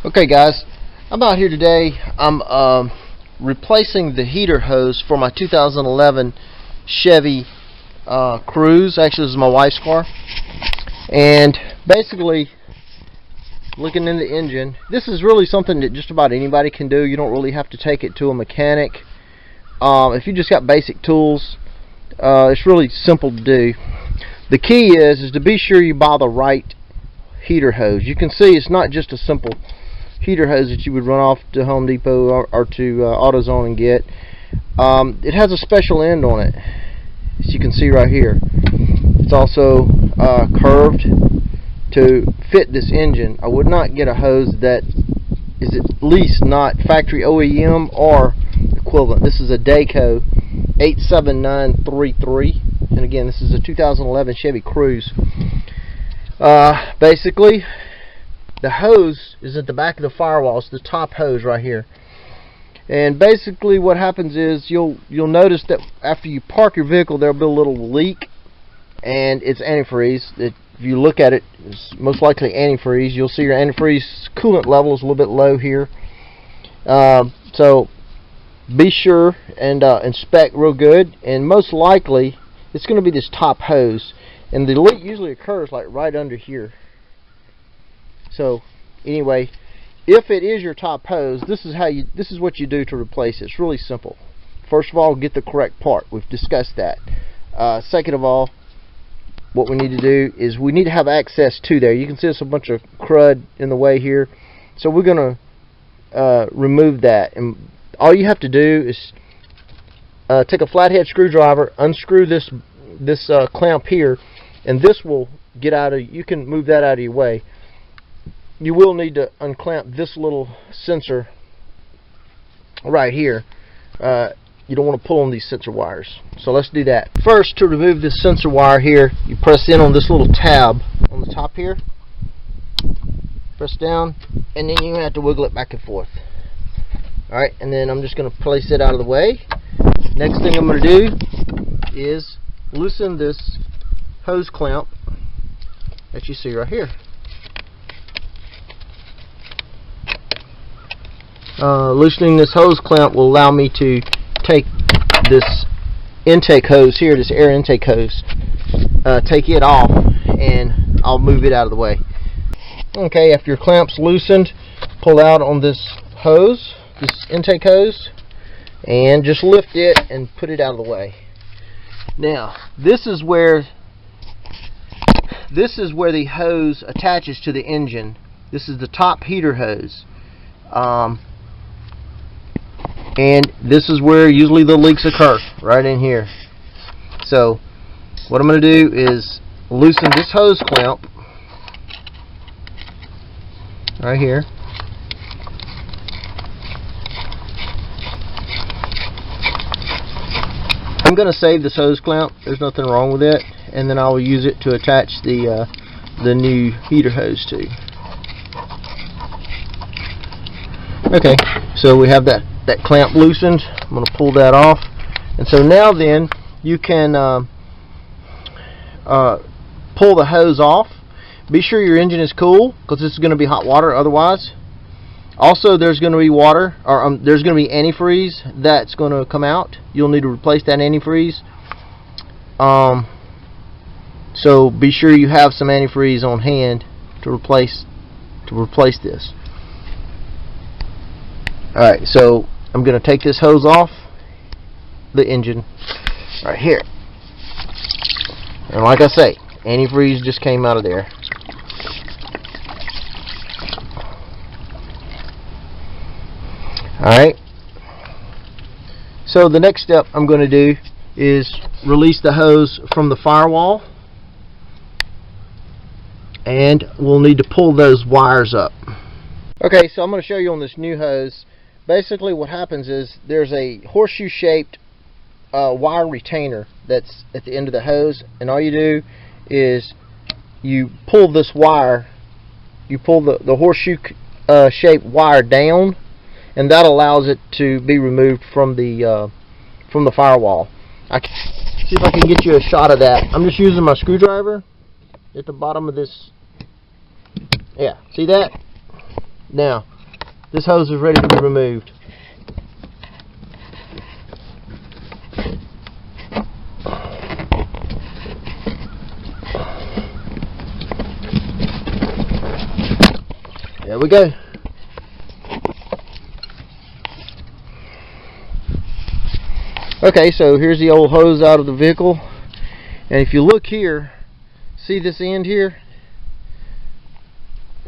Okay guys, I'm out here today. I'm replacing the heater hose for my 2011 Chevy Cruze. Actually, this is my wife's car. And basically, looking in the engine, this is really something that just about anybody can do. You don't really have to take it to a mechanic. If you just got basic tools, it's really simple to do. The key is to be sure you buy the right heater hose. You can see it's not just a simple heater hose that you would run off to Home Depot or to AutoZone and get. It has a special end on it, as you can see right here. It's also curved to fit this engine. I would not get a hose that is at least not factory OEM or equivalent. This is a Dayco 87933, and again, this is a 2011 Chevy Cruze. Basically, the hose is at the back of the firewall. It's the top hose right here. And basically what happens is you'll notice that after you park your vehicle, there'll be a little leak, and it's antifreeze. If you look at it, it's most likely antifreeze. You'll see your antifreeze coolant level is a little bit low here. So be sure and inspect real good, and most likely it's going to be this top hose, and the leak usually occurs like right under here. So anyway, if it is your top hose, this is what you do to replace it. It's really simple. First of all, get the correct part. We've discussed that. Second of all, what we need to do is we need to have access to there. You can see there's a bunch of crud in the way here, so we're going to remove that. And all you have to do is take a flathead screwdriver, unscrew this clamp here, and this will get out of. You can move that out of your way. You will need to unclamp this little sensor right here. You don't want to pull on these sensor wires. So let's do that. First, to remove this sensor wire here, you press in on this little tab on the top here. Press down, and then you have to wiggle it back and forth. Alright, and then I'm just going to place it out of the way. Next thing I'm going to do is loosen this hose clamp that you see right here. Loosening this hose clamp will allow me to take this intake hose here, this air intake hose, take it off, and I'll move it out of the way. Okay, after your clamp's loosened, pull out on this hose, this intake hose, and just lift it and put it out of the way. Now, this is where the hose attaches to the engine. This is the top heater hose. And this is where usually the leaks occur, right in here. So what I'm going to do is loosen this hose clamp right here. I'm going to save this hose clamp. There's nothing wrong with it, and then I will use it to attach the new heater hose to. Okay, so we have that clamp loosened. I'm going to pull that off, and so now then you can pull the hose off. Be sure your engine is cool, because this is going to be hot water otherwise. Also, there's going to be water, or there's going to be antifreeze that's going to come out. You'll need to replace that antifreeze. So be sure you have some antifreeze on hand to replace this. Alright, so I'm going to take this hose off the engine right here. And like I say, antifreeze just came out of there. Alright. So the next step I'm going to do is release the hose from the firewall. And we'll need to pull those wires up. Okay, so I'm going to show you on this new hose. Basically what happens is there's a horseshoe shaped wire retainer that's at the end of the hose, and all you do is you pull this wire, you pull the horseshoe shaped wire down, and that allows it to be removed from the firewall. I can see if I can get you a shot of that. I'm just using my screwdriver at the bottom of this. Yeah, see that? Now this hose is ready to be removed. There we go. Okay, so here's the old hose out of the vehicle, and if you look here, see this end here?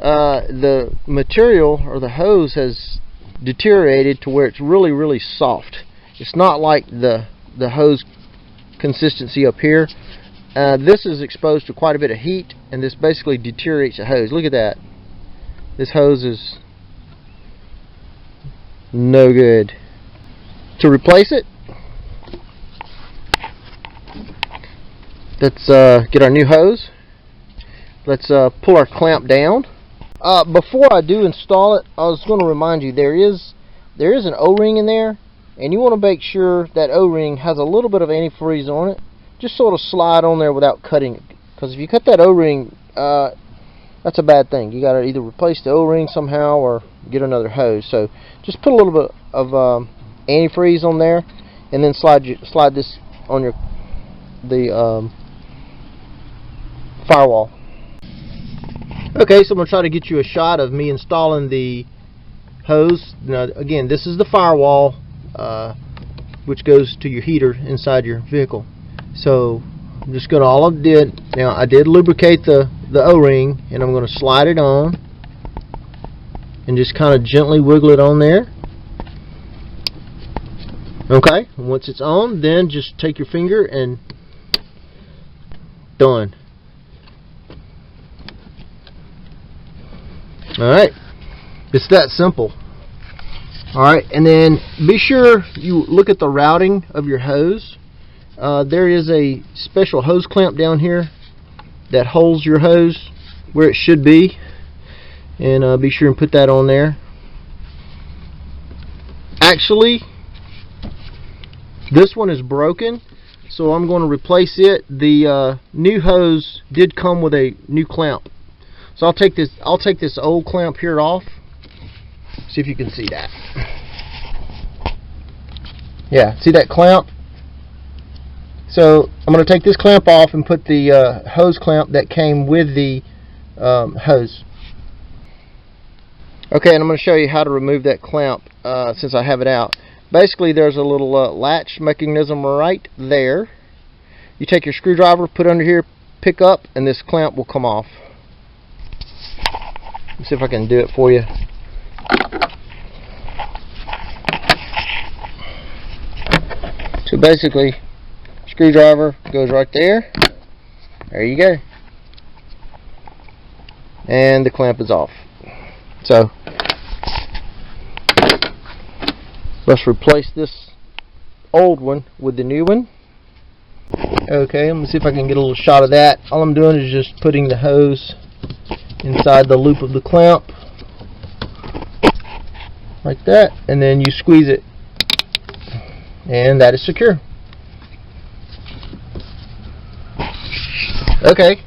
The material or the hose has deteriorated to where it's really soft. It's not like the hose consistency up here. This is exposed to quite a bit of heat, and this basically deteriorates the hose. Look at that. This hose is no good. To replace it, let's get our new hose. Let's pull our clamp down. Before I do install it, I was going to remind you there is an O-ring in there, and you want to make sure that O-ring has a little bit of antifreeze on it. Just sort of slide on there without cutting it, because if you cut that O-ring, that's a bad thing. You got to either replace the O-ring somehow or get another hose. So just put a little bit of antifreeze on there, and then slide this on the firewall. Okay, so I'm going to try to get you a shot of me installing the hose. Now, again, this is the firewall, which goes to your heater inside your vehicle. So I'm just going to, now I did lubricate the O-ring, and I'm going to slide it on and just kind of gently wiggle it on there. Okay, once it's on, then just take your finger and done. Alright, it's that simple. Alright, and then be sure you look at the routing of your hose. There is a special hose clamp down here that holds your hose where it should be, and be sure and put that on there. Actually, this one is broken, so I'm going to replace it. The new hose did come with a new clamp. So I'll take this old clamp here off. See if you can see that. Yeah, see that clamp? So I'm going to take this clamp off and put the hose clamp that came with the hose. Okay, and I'm going to show you how to remove that clamp since I have it out. Basically, there's a little latch mechanism right there. You take your screwdriver, put it under here, pick up, and this clamp will come off. Let's see if I can do it for you. So basically, screwdriver goes right there. There you go. And the clamp is off. So let's replace this old one with the new one. Okay, let me see if I can get a little shot of that. All I'm doing is just putting the hose inside the loop of the clamp like that, and then you squeeze it, and that is secure. Okay,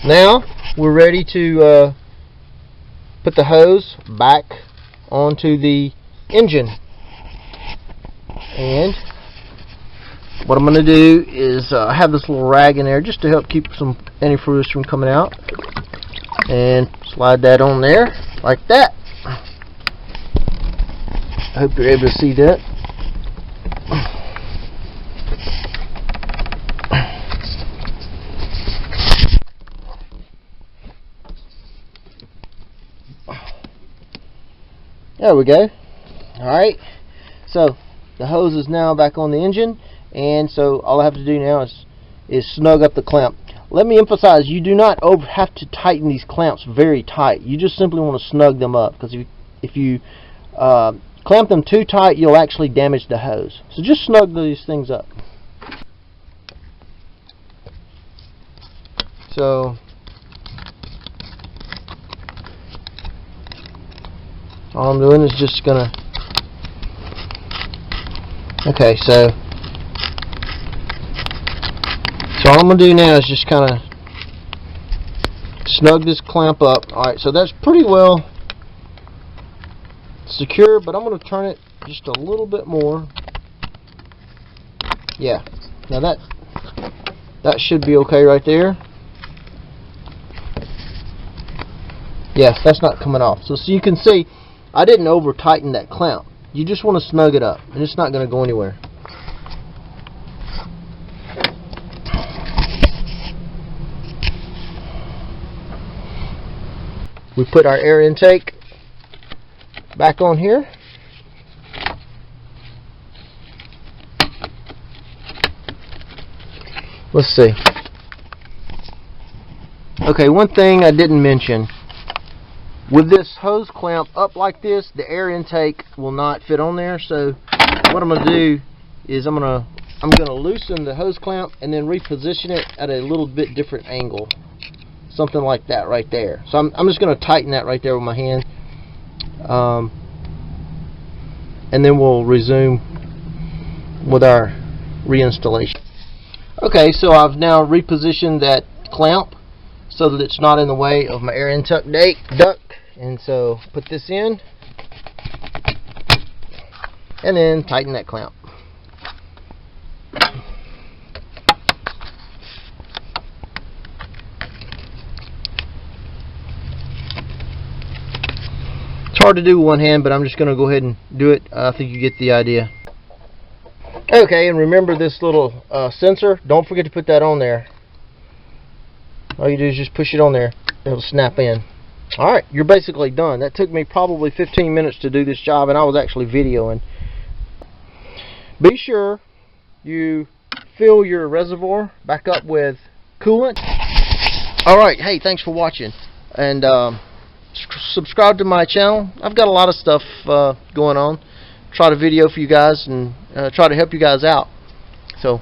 now we're ready to put the hose back onto the engine. And what I'm going to do is I have this little rag in there just to help keep some antifreeze from coming out, and slide that on there like that. I hope you're able to see that. There we go. Alright, so the hose is now back on the engine, and so all I have to do now is snug up the clamp. Let me emphasize, you do not have to tighten these clamps very tight. You just simply want to snug them up, because if you clamp them too tight, you'll actually damage the hose. So just snug these things up. So all I'm doing is just gonna, okay, so all I'm going to do now is just kind of snug this clamp up. Alright, so that's pretty well secure, but I'm going to turn it just a little bit more. Yeah, now that should be okay right there. Yes, that's not coming off. So you can see I didn't over tighten that clamp. You just want to snug it up, and it's not going to go anywhere. We put our air intake back on here. Let's see. Okay, one thing I didn't mention. With this hose clamp up like this, the air intake will not fit on there. So what I'm going to do is I'm going to loosen the hose clamp and then reposition it at a little bit different angle. Something like that right there. So I'm just going to tighten that right there with my hand. And then we'll resume with our reinstallation. Okay, so I've now repositioned that clamp so that it's not in the way of my air intake duct. And so put this in and then tighten that clamp. It's hard to do with one hand, but I'm just going to go ahead and do it. I think you get the idea. Okay, and remember this little sensor. Don't forget to put that on there. All you do is just push it on there. It'll snap in. Alright, you're basically done. That took me probably 15 minutes to do this job, and I was actually videoing. Be sure you fill your reservoir back up with coolant. Alright, hey, thanks for watching. And subscribe to my channel. I've got a lot of stuff going on. Try to video for you guys and try to help you guys out. So,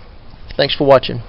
thanks for watching.